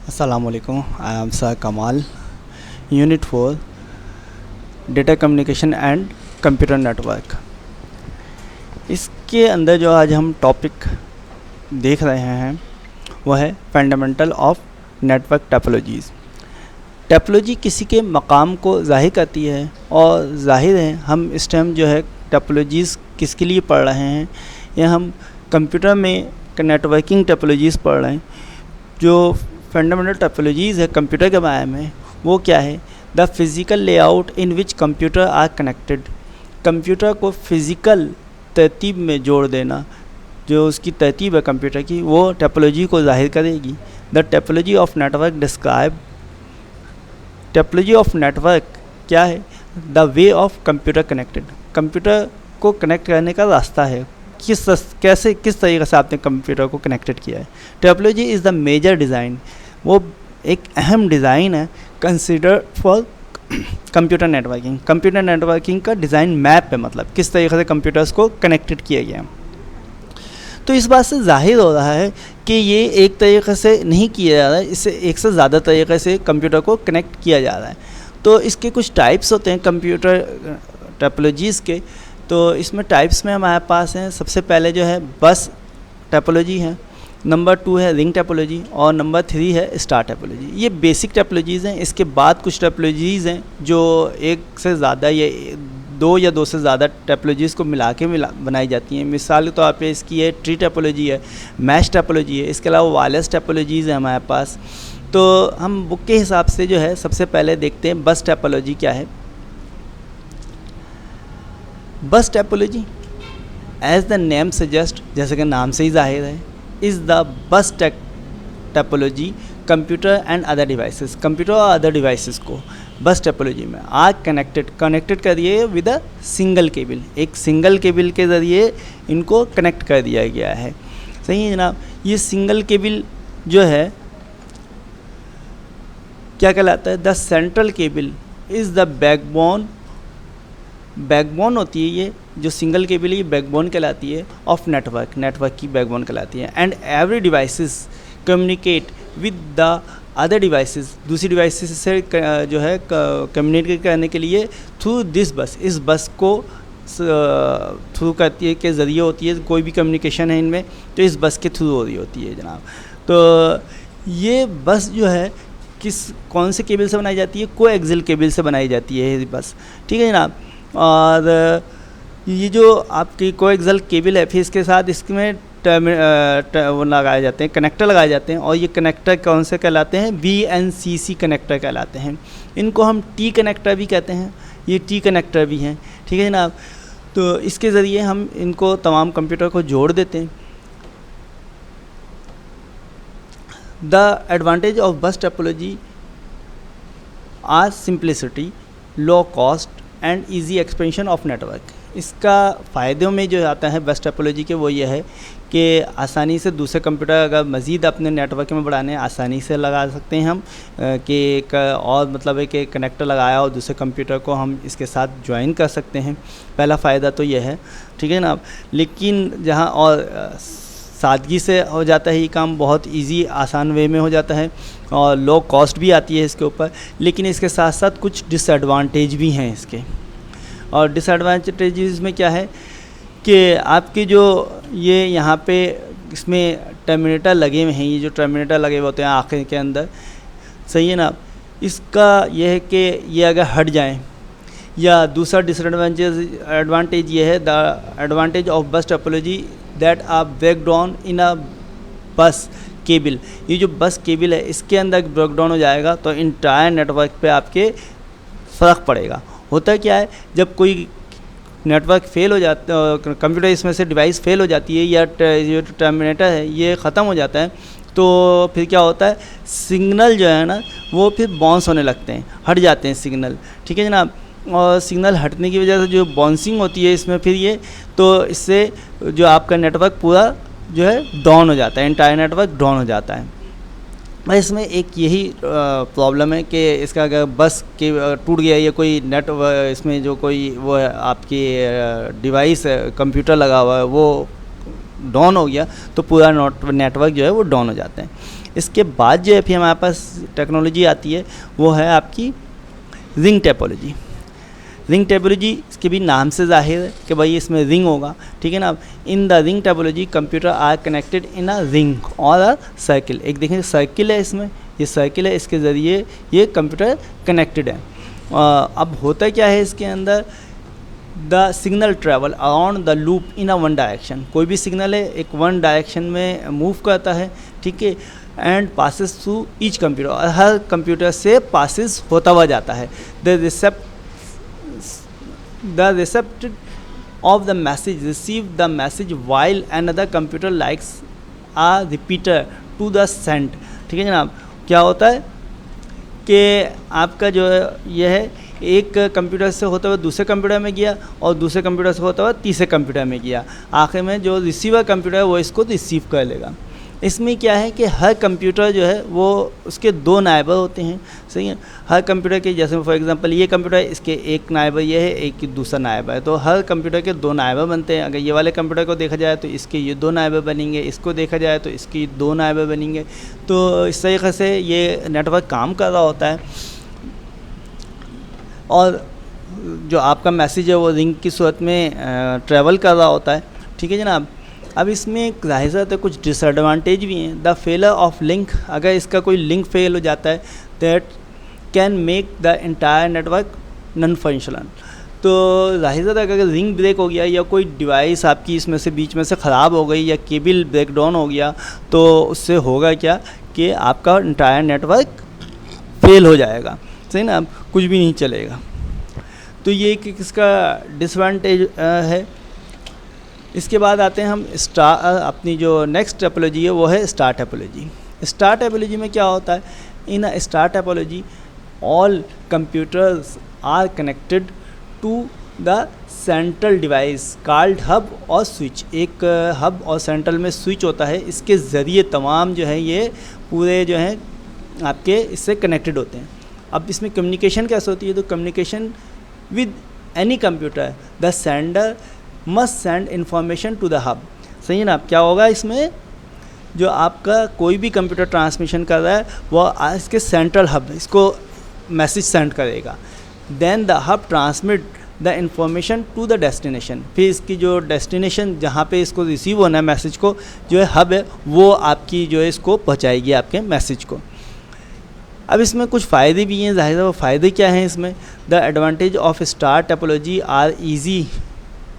Assalamualaikum. I am Sir Kamal. Unit 4 Data Communication and Computer Network. इसके अंदर जो आज हम टॉपिक देख रहे हैं वह है fundamental of network topologies. Topology किसी के मकाम को ज़ाहिर करती है और ज़ाहिर है हम इस टाइम जो है टोपोलॉजीज़ किसके लिए पढ़ रहे हैं या हम कंप्यूटर में नेटवर्किंग टोपोलॉजीज़ पढ़ रहे हैं। जो फंडामेंटल टोपोलॉजीज़ है कंप्यूटर के बारे में वो क्या है? The physical layout in which computer are connected. Computer को फिज़िकल तरतीब में जोड़ देना, जो उसकी तरतीब है कंप्यूटर की, वो टोपोलॉजी को ज़ाहिर करेगी। The topology of network describe. Topology of network क्या है? The way of computer connected. Computer को कनेक्ट करने का रास्ता है, किस तरीके से आपने कंप्यूटर को कनेक्टेड किया है। Topology is the major design. वो एक अहम डिज़ाइन है consider for computer networking. Computer networking का डिज़ाइन मैप है, मतलब किस तरीके से कंप्यूटर्स को कनेक्टेड किया गया। तो इस बात से जाहिर हो रहा है कि ये एक तरीके से नहीं किया जा रहा है, इससे एक से ज़्यादा तरीके से कंप्यूटर को कनेक्ट किया जा रहा है। तो इसके कुछ टाइप्स होते हैं कंप्यूटर टोपोलॉजीज़ के। तो इसमें टाइप्स में हमारे पास हैं, सबसे पहले जो है बस टोपोलॉजी है, नंबर 2 है रिंग टोपोलॉजी और नंबर 3 है स्टार टोपोलॉजी। ये बेसिक टोपोलॉजीज़ हैं। इसके बाद कुछ टोपोलॉजीज़ हैं जो एक से ज़्यादा या दो से ज़्यादा टोपोलॉजीज़ को मिला के बनाई जाती हैं। मिसाल के तौर पे इसकी है ट्री टोपोलॉजी है, मैश टोपोलॉजी है, इसके अलावा वायरलेस टोपोलॉजीज़ है हमारे पास। तो हम बुक के हिसाब से जो है सबसे पहले देखते हैं बस टोपोलॉजी क्या है। Bus topology as the name suggest, जैसे कि नाम से ही जाहिर है, is the bus topology computer and other devices. Computer और अदर डिवाइसेस को बस टोपोलॉजी में आर कनेक्टेड करिए विद अ सिंगल केबल। एक सिंगल केबल के ज़रिए इनको कनेक्ट कर दिया गया है। सही है जनाब। ये सिंगल केबल जो है क्या कहलाता है? The central cable is the backbone होती है। ये जो सिंगल केबल है ये बैकबोन कहलाती है ऑफ नेटवर्क की बैकबोन कहलाती है। And every devices communicate with the other devices. दूसरी डिवाइसेस से जो है कम्युनिकेट करने के लिए थ्रू दिस बस, इस बस को थ्रू करती है के ज़रिए होती है। कोई भी कम्युनिकेशन है इनमें तो इस बस के थ्रू हो रही होती है जनाब। तो ये बस जो है कौन से केबल से बनाई जाती है? कोएक्सियल केबल से बनाई जाती है ये बस। ठीक है जनाब। और ये जो आपकी कोएक्सियल केबल है, फिर इसके साथ इसमें वो लगाए जाते हैं, कनेक्टर लगाए जाते हैं। और ये कनेक्टर कौन से कहलाते हैं? BNCC कनेक्टर कहलाते हैं। इनको हम टी कनेक्टर भी कहते हैं, ये टी कनेक्टर भी हैं। ठीक है जनाब। तो इसके ज़रिए हम इनको तमाम कंप्यूटर को जोड़ देते हैं। The advantage of bus topology are simplicity, low cost and easy expansion of network. इसका फ़ायदों में जो आता है बस टोपोलॉजी के वो ये है कि आसानी से दूसरे कंप्यूटर अगर मज़ीद अपने नेटवर्क में बढ़ाने आसानी से लगा सकते हैं हम कि और मतलब है कि कनेक्टर लगाया और दूसरे कंप्यूटर को हम इसके साथ ज्वाइन कर सकते हैं। पहला फ़ायदा तो ये है। ठीक है ना। लेकिन जहाँ और सादगी से हो जाता है ये काम, बहुत इजी आसान वे में हो जाता है और लो कॉस्ट भी आती है इसके ऊपर। लेकिन इसके साथ साथ कुछ डिसएडवांटेज भी हैं इसके। और डिसएडवांटेजेस में क्या है कि आपके जो ये यहाँ पे इसमें टर्मिनेटर लगे हुए हैं, ये जो टर्मिनेटर लगे हुए होते हैं आखिर के अंदर, सही है ना, इसका ये है कि ये अगर हट जाएं, या दूसरा एडवांटेज ये है the advantage of bus topology that are break down in a bus cable. ये जो बस केबल है इसके अंदर ब्रेक डाउन हो जाएगा तो इंटायर नेटवर्क पे आपके फ़र्क पड़ेगा। होता क्या है, जब कोई नेटवर्क फेल हो जाता है, कंप्यूटर इसमें से डिवाइस फेल हो जाती है या जो टर्मिनेटर है ये ख़त्म हो जाता है, तो फिर क्या होता है, सिग्नल जो है ना वो फिर बाउंस होने लगते हैं, हट जाते हैं सिग्नल। ठीक है जनाब। और सिग्नल हटने की वजह से जो बाउंसिंग होती है इसमें फिर ये, तो इससे जो आपका नेटवर्क पूरा जो है डाउन हो जाता है, एंटायर नेटवर्क डाउन हो जाता है। भाई इसमें एक यही प्रॉब्लम है कि इसका अगर बस के टूट गया या कोई इसमें जो कोई वो है आपकी डिवाइस है, कंप्यूटर लगा हुआ है, वो डाउन हो गया तो पूरा नेटवर्क जो है वो डाउन हो जाते हैं। इसके बाद जो है फिर हमारे पास टेक्नोलॉजी आती है वो है आपकी रिंग टोपोलॉजी। रिंग टोपोलॉजी इसके भी नाम से जाहिर है कि भाई इसमें रिंग होगा, ठीक है ना। In the ring topology computer are connected in a ring or a circle. एक देखें सर्किल है, इसमें ये सर्किल है, इसके ज़रिए ये कंप्यूटर कनेक्टेड है। अब होता क्या है इसके अंदर, the signal travel around the loop in a one direction. कोई भी सिग्नल है एक वन डायरेक्शन में मूव करता है, ठीक है, and passes through each computer, और हर कंप्यूटर से पासिस होता हुआ जाता है। The receptor of the message receive the message while another computer likes a repeater to the send। ठीक है जनाब, क्या होता है कि आपका जो है यह है एक कंप्यूटर से होता हुआ दूसरे कंप्यूटर में गया और दूसरे कंप्यूटर से होता हुआ तीसरे कंप्यूटर में गया, आखिर में जो रिसीवर कंप्यूटर है वो इसको रिसीव कर लेगा। इसमें क्या है कि हर कंप्यूटर जो है वो उसके दो नायबर होते हैं, सही है। हर कंप्यूटर के जैसे फॉर एग्जांपल ये कंप्यूटर है, इसके एक नायबर ये है, एक दूसरा नायबर है, तो हर कंप्यूटर के दो नायबर बनते हैं। अगर ये वाले कंप्यूटर को देखा जाए तो इसके ये दो नायबर बनेंगे, इसको देखा जाए तो इसकी दो नायबर बनेंगे। तो इस तरीक़े से ये नेटवर्क काम कर रहा होता है और जो आपका मैसेज है वो रिंग की सूरत में ट्रैवल कर रहा होता है, ठीक है जनाब। अब इसमें जाहिर है कुछ डिसएडवांटेज भी हैं। द फेलर ऑफ लिंक, अगर इसका कोई लिंक फेल हो जाता है that can make the entire network non functional. तो जाहिर है अगर रिंग ब्रेक हो गया या कोई डिवाइस आपकी इसमें से बीच में से ख़राब हो गई या केबल ब्रेक डाउन हो गया तो उससे होगा क्या कि आपका एंटायर नेटवर्क फेल हो जाएगा, सही ना, कुछ भी नहीं चलेगा। तो ये एक इसका डिसएडवांटेज है। इसके बाद आते हैं हम अपनी जो नेक्स्ट टोपोलॉजी है वो है स्टार टोपोलॉजी। स्टार टोपोलॉजी में क्या होता है, in a star topology all computers are connected to the central device called hub और स्विच। एक हब और सेंट्रल में स्विच होता है, इसके ज़रिए तमाम जो है ये पूरे जो हैं आपके इससे कनेक्टेड होते हैं। अब इसमें कम्युनिकेशन कैसे होती है, तो communication with any computer the sender must send information to the hub, सही है ना। क्या होगा इसमें, जो आपका कोई भी कंप्यूटर ट्रांसमिशन कर रहा है वो इसके सेंट्रल हब इसको मैसेज सेंड करेगा। Then the hub transmit the information to the destination. फिर इसकी जो डेस्टिनेशन जहाँ पे इसको रिसीव होना है मैसेज को, जो है हब है वो आपकी जो है इसको पहुँचाएगी आपके मैसेज को। अब इसमें कुछ फ़ायदे भी हैं, जाहिर है वो फ़ायदे क्या हैं इसमें। The advantage of star topology are easy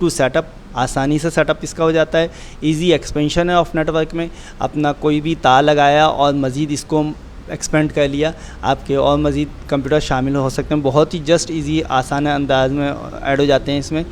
to setup, आसानी से सेटअप इसका हो जाता है। इजी एक्सपेंशन है ऑफ नेटवर्क में, अपना कोई भी तार लगाया और मज़ीद इसको एक्सपेंड कर लिया, आपके और मज़ीद कंप्यूटर शामिल हो सकते हैं, बहुत ही जस्ट इजी आसान अंदाज में ऐड हो जाते हैं इसमें।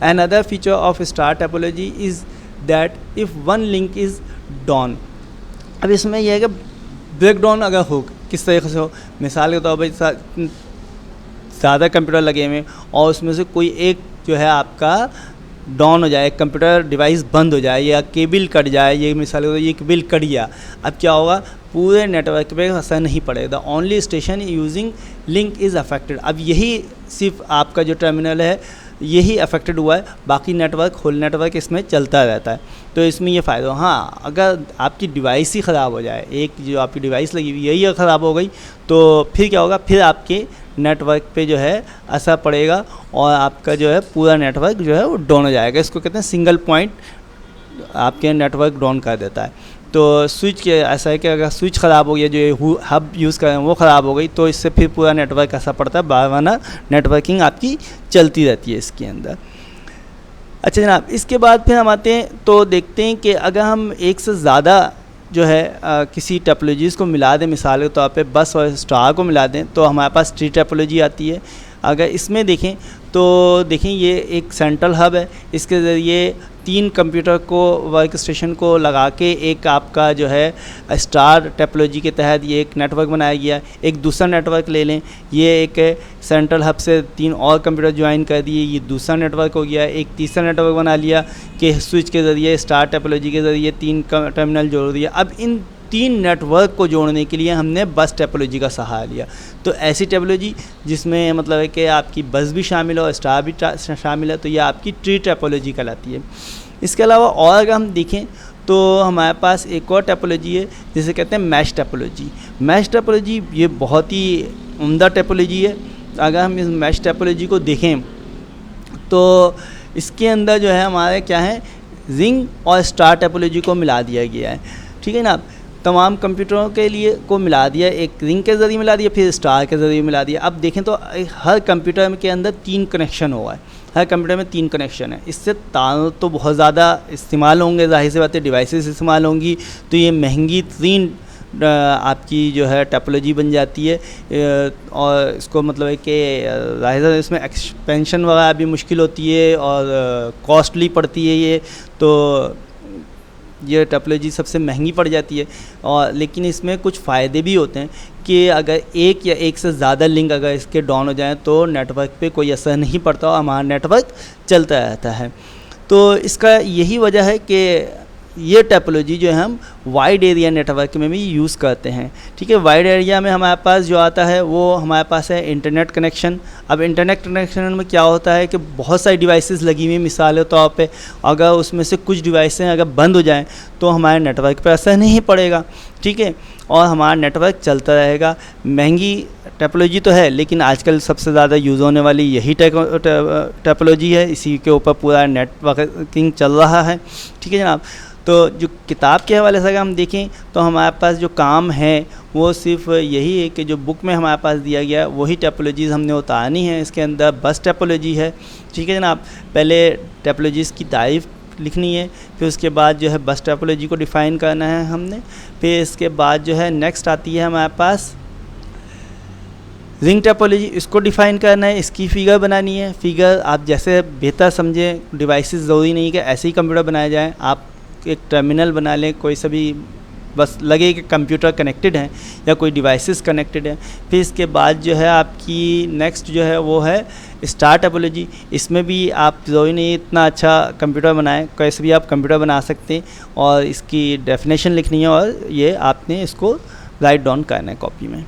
And other feature of star topology is that if one link is down. अब इसमें यह है कि ब्रेक डाउन अगर हो, किस तरीके से हो, मिसाल के तौर पर ज़्यादा कंप्यूटर लगे हुए और उसमें से कोई एक जो है आपका डाउन हो जाए, कंप्यूटर डिवाइस बंद हो जाए या केबल कट जाए, ये मिसाल ये केबल कट गया, अब क्या होगा, पूरे नेटवर्क पे असर नहीं पड़ेगा। The only station using link is affected. अब यही सिर्फ आपका जो टर्मिनल है यही अफेक्टेड हुआ है, बाकी नेटवर्क होल नेटवर्क इसमें चलता रहता है। तो इसमें ये फ़ायदा, हाँ अगर आपकी डिवाइस ही ख़राब हो जाए, एक जो आपकी डिवाइस लगी हुई यही ख़राब हो गई तो फिर क्या होगा, फिर आपके नेटवर्क पे जो है असर पड़ेगा और आपका जो है पूरा नेटवर्क जो है वो डाउन हो जाएगा। इसको कहते हैं सिंगल पॉइंट आपके नेटवर्क डाउन कर देता है। तो स्विच के ऐसा है कि अगर स्विच ख़राब हो गया, जो हब यूज़ कर रहे हैं वो ख़राब हो गई, तो इससे फिर पूरा नेटवर्क असर पड़ता है, बारवाना नेटवर्किंग आपकी चलती रहती है इसके अंदर। अच्छा जनाब, इसके बाद फिर हम आते हैं तो देखते हैं कि अगर हम एक से ज़्यादा जो है किसी टोपोलॉजीज़ को मिला दें, मिसाल के तौर पे बस और स्टार को मिला दें तो हमारे पास ट्री टोपोलॉजी आती है। अगर इसमें देखें तो देखें ये एक सेंट्रल हब है, इसके ज़रिए 3 कंप्यूटर को वर्क स्टेशन को लगा के एक आपका जो है स्टार टोपोलॉजी के तहत ये एक नेटवर्क बनाया गया। एक दूसरा नेटवर्क ले लें, ये एक सेंट्रल हब से 3 और कंप्यूटर ज्वाइन कर दिए, ये दूसरा नेटवर्क हो गया। एक तीसरा नेटवर्क बना लिया कि स्विच के ज़रिए स्टार टोपोलॉजी के ज़रिए 3 टर्मिनल जोड़ दिया। अब इन 3 नेटवर्क को जोड़ने के लिए हमने बस टोपोलॉजी का सहारा लिया। तो ऐसी टोपोलॉजी जिसमें मतलब है कि आपकी बस भी शामिल हो, स्टार भी शामिल है, तो ये आपकी ट्री टोपोलॉजी कहलाती है। इसके अलावा और अगर हम देखें तो हमारे पास एक और टोपोलॉजी है जिसे कहते हैं मैश टोपोलॉजी। मैश टोपोलॉजी ये बहुत ही उम्दा टोपोलॉजी है। अगर हम इस मैश टोपोलॉजी को देखें तो इसके अंदर जो है हमारे क्या है, रिंग और स्टार टोपोलॉजी को मिला दिया गया है, ठीक है ना। तमाम कंप्यूटरों के लिए को मिला दिया, एक रिंग के ज़रिए मिला दिया, फिर स्टार के ज़रिए मिला दिया। अब देखें तो हर कंप्यूटर के अंदर 3 कनेक्शन हुआ है, हर कंप्यूटर में 3 कनेक्शन है। इससे तारों तो बहुत ज़्यादा इस्तेमाल होंगे, जाहिर सी बात है डिवाइसेस इस्तेमाल होंगी, तो ये महंगी 3 आपकी जो है टोपोलॉजी बन जाती है। और इसको मतलब है कि जाहिर है इसमें एक्सपेंशन वगैरह भी मुश्किल होती है और कॉस्टली पड़ती है ये, तो ये टोपोलॉजी सबसे महंगी पड़ जाती है। और लेकिन इसमें कुछ फ़ायदे भी होते हैं कि अगर एक या एक से ज़्यादा लिंक अगर इसके डाउन हो जाएं तो नेटवर्क पे कोई असर नहीं पड़ता और हमारा नेटवर्क चलता रहता है। तो इसका यही वजह है कि ये टोपोलॉजी जो है हम वाइड एरिया नेटवर्क में भी यूज़ करते हैं, ठीक है। वाइड एरिया में हमारे पास जो आता है वो हमारे पास है इंटरनेट कनेक्शन। अब इंटरनेट कनेक्शन में क्या होता है कि बहुत सारी डिवाइसेस लगी हुई, मिसाल के तौर पे अगर उसमें से कुछ डिवाइसें अगर बंद हो जाएं तो हमारे नेटवर्क पर असर नहीं पड़ेगा, ठीक है, और हमारा नेटवर्क चलता रहेगा। महंगी टोपोलॉजी तो है, लेकिन आजकल सबसे ज़्यादा यूज़ होने वाली यही टोपोलॉजी है, इसी के ऊपर पूरा नेटवर्किंग चल रहा है, ठीक है जनाब। तो जो किताब के हवाले से अगर हम देखें तो हमारे पास जो काम है वो सिर्फ यही है कि जो बुक में हमारे पास दिया गया वही टोपोलॉजीज़ हमने उतारनी है। इसके अंदर बस टोपोलॉजी है, ठीक है जनाब। पहले टोपोलॉजीज़ की तारीफ़ लिखनी है, फिर उसके बाद जो है बस टोपोलॉजी को डिफ़ाइन करना है हमने, फिर इसके बाद जो है नेक्स्ट आती है हमारे पास रिंग टोपोलॉजी, इसको डिफ़ाइन करना है, इसकी फ़िगर बनानी है। फ़िगर आप जैसे बेहतर समझें, डिवाइसेस ज़रूरी नहीं कि ऐसे ही कंप्यूटर बनाए जाएँ, आप एक टर्मिनल बना लें, कोई सा भी, बस लगे कि कंप्यूटर कनेक्टेड है या कोई डिवाइसेस कनेक्टेड है। फिर इसके बाद जो है आपकी नेक्स्ट जो है वो है स्टार टोपोलॉजी। इसमें भी आप ज़रूरी नहीं इतना अच्छा कंप्यूटर बनाएं, कैसे भी आप कंप्यूटर बना सकते हैं और इसकी डेफिनेशन लिखनी है और ये आपने इसको राइट डाउन करना है कॉपी में।